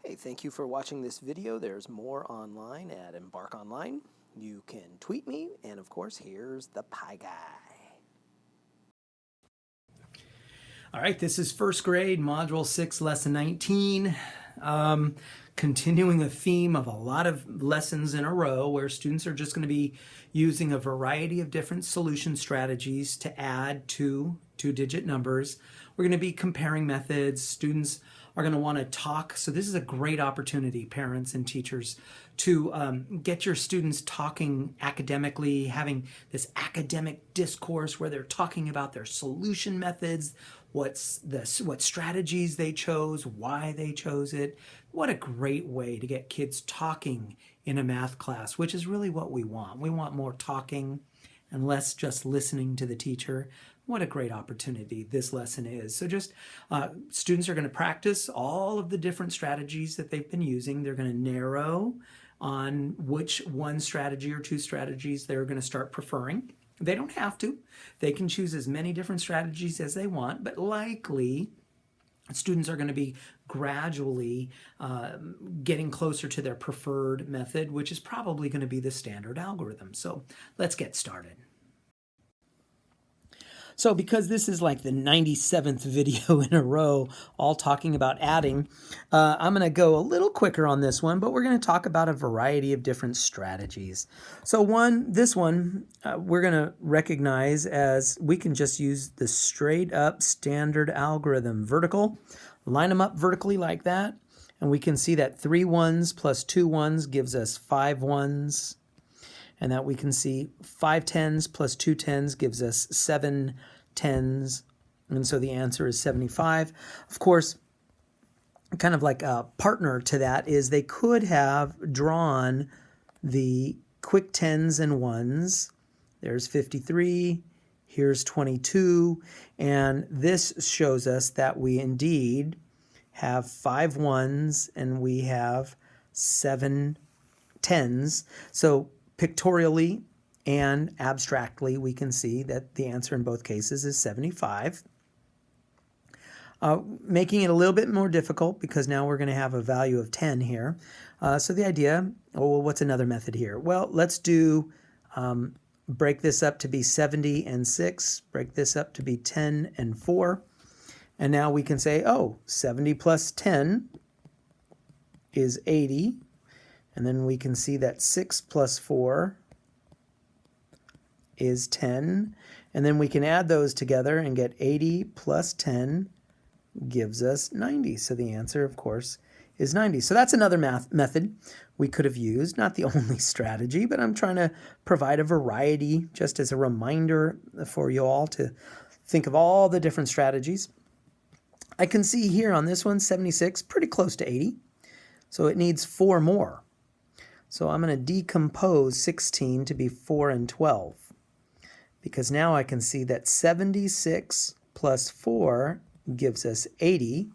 Hey, thank you for watching this video. There's more online at Embark Online. You can tweet me, and of course, here's the pie guy. All right, this is first grade, Module 6, Lesson 19. Continuing a theme of a lot of lessons in a row where students are just going to be using a variety of different solution strategies to add two-digit numbers. We're going to be comparing methods. Students are going to want to talk. So this is a great opportunity, parents and teachers, to get your students talking academically, having this academic discourse where they're talking about their solution methods, what strategies they chose, why they chose it. What a great way to get kids talking in a math class, which is really what we want. We want more talking and less just listening to the teacher. What a great opportunity this lesson is. So just students are going to practice all of the different strategies that they've been using. They're going to narrow on which one strategy or two strategies they're going to start preferring. They don't have to. They can choose as many different strategies as they want, but likely students are going to be gradually getting closer to their preferred method, which is probably going to be the standard algorithm. So let's get started. So because this is like the 97th video in a row, all talking about adding, I'm going to go a little quicker on this one, but we're going to talk about a variety of different strategies. So this one, we're going to recognize as we can just use the straight up standard algorithm. Vertical, line them up vertically like that, and we can see that 3 ones plus 2 ones gives us 5 ones. And that we can see 5 tens plus 2 tens gives us 7 tens. And so the answer is 75. Of course, kind of like a partner to that is they could have drawn the quick tens and ones. There's 53, here's 22. And this shows us that we indeed have 5 ones and we have 7 tens. So pictorially and abstractly, we can see that the answer in both cases is 75. Making it a little bit more difficult because now we're going to have a value of 10 here. So the idea, well, what's another method here? Well, let's do, break this up to be 70 and 6, break this up to be 10 and 4. And now we can say, oh, 70 plus 10 is 80. And then we can see that 6 plus 4 is 10. And then we can add those together and get 80 plus 10 gives us 90. So the answer, of course, is 90. So that's another method we could have used. Not the only strategy, but I'm trying to provide a variety just as a reminder for you all to think of all the different strategies. I can see here on this one, 76, pretty close to 80. So it needs 4 more. So I'm going to decompose 16 to be 4 and 12 because now I can see that 76 plus 4 gives us 80,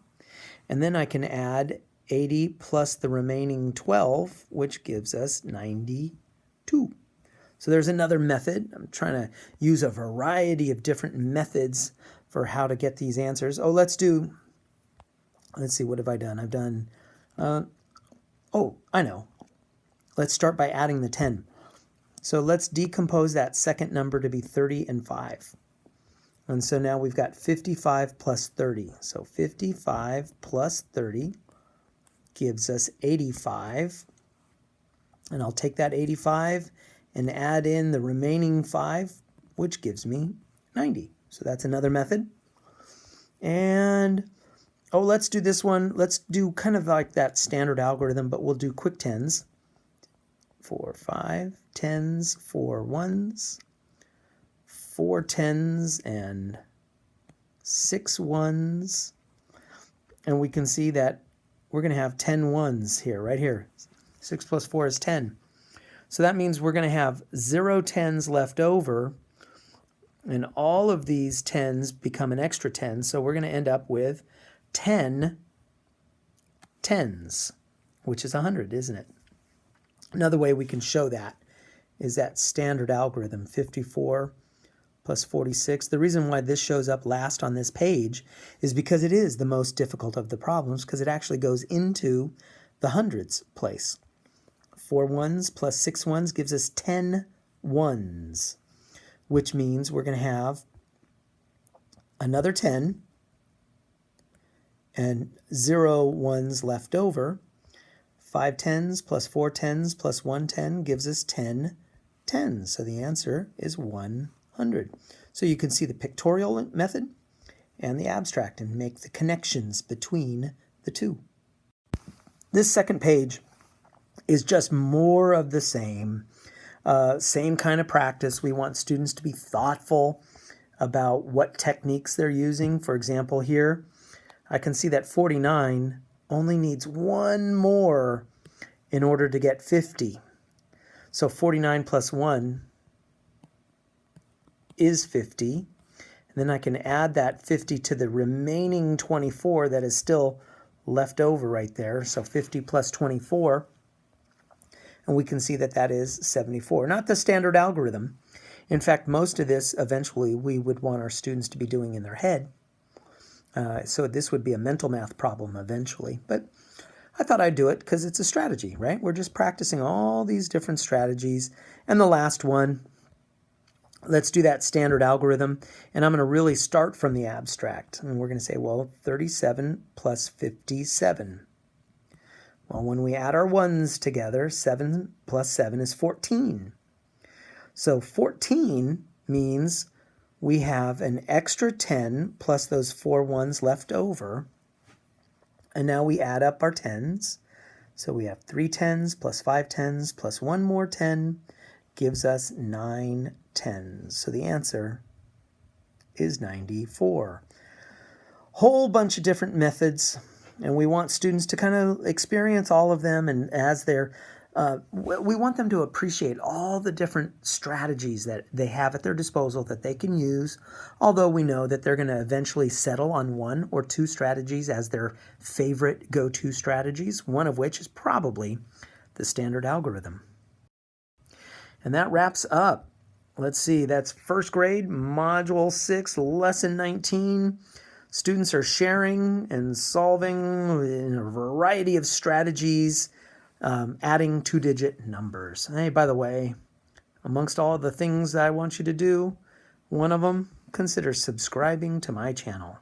and then I can add 80 plus the remaining 12, which gives us 92. So there's another method. I'm trying to use a variety of different methods for how to get these answers. Oh, let's see, what have I done? I've done, oh, I know. Let's start by adding the 10. So let's decompose that second number to be 30 and 5. And so now we've got 55 plus 30. So 55 plus 30 gives us 85. And I'll take that 85 and add in the remaining 5, which gives me 90. So that's another method. And oh, let's do this one. Let's do kind of like that standard algorithm, but we'll do quick tens. 4, 5 tens, 4 ones, 4 tens, and 6 ones. And we can see that we're going to have 10 ones here, right here. 6 plus 4 is 10. So that means we're going to have 0 tens left over, and all of these tens become an extra 10. So we're going to end up with 10 tens, which is 100, isn't it? Another way we can show that is that standard algorithm, 54 plus 46. The reason why this shows up last on this page is because it is the most difficult of the problems because it actually goes into the hundreds place. 4 ones plus 6 ones gives us 10 ones, which means we're going to have another 10 and 0 ones left over. 5 tens plus 4 tens plus 1 10 gives us 10 tens. So the answer is 100. So you can see the pictorial method and the abstract and make the connections between the two. This second page is just more of the same. Same kind of practice. We want students to be thoughtful about what techniques they're using. For example, here, I can see that 49 only needs one more in order to get 50. So 49 plus 1 is 50. And then I can add that 50 to the remaining 24 that is still left over right there. So 50 plus 24. And we can see that that is 74. Not the standard algorithm. In fact, most of this eventually we would want our students to be doing in their head. So this would be a mental math problem eventually. But I thought I'd do it because it's a strategy, right? We're just practicing all these different strategies. And the last one, let's do that standard algorithm. And I'm going to really start from the abstract. And we're going to say, well, 37 plus 57. Well, when we add our ones together, 7 plus 7 is 14. So 14 means we have an extra 10 plus those 4 ones left over. And now we add up our tens. So we have 3 tens plus 5 tens plus 1 more 10 gives us 9 tens. So the answer is 94. Whole bunch of different methods. And we want students to kind of experience all of them, and as they're, we want them to appreciate all the different strategies that they have at their disposal that they can use, although we know that they're going to eventually settle on 1 or 2 strategies as their favorite go-to strategies, one of which is probably the standard algorithm. And that wraps up. Let's see, that's first grade, Module 6, Lesson 19. Students are sharing and solving in a variety of strategies, adding 2-digit numbers. Hey, by the way, amongst all the things that I want you to do, one of them, consider subscribing to my channel.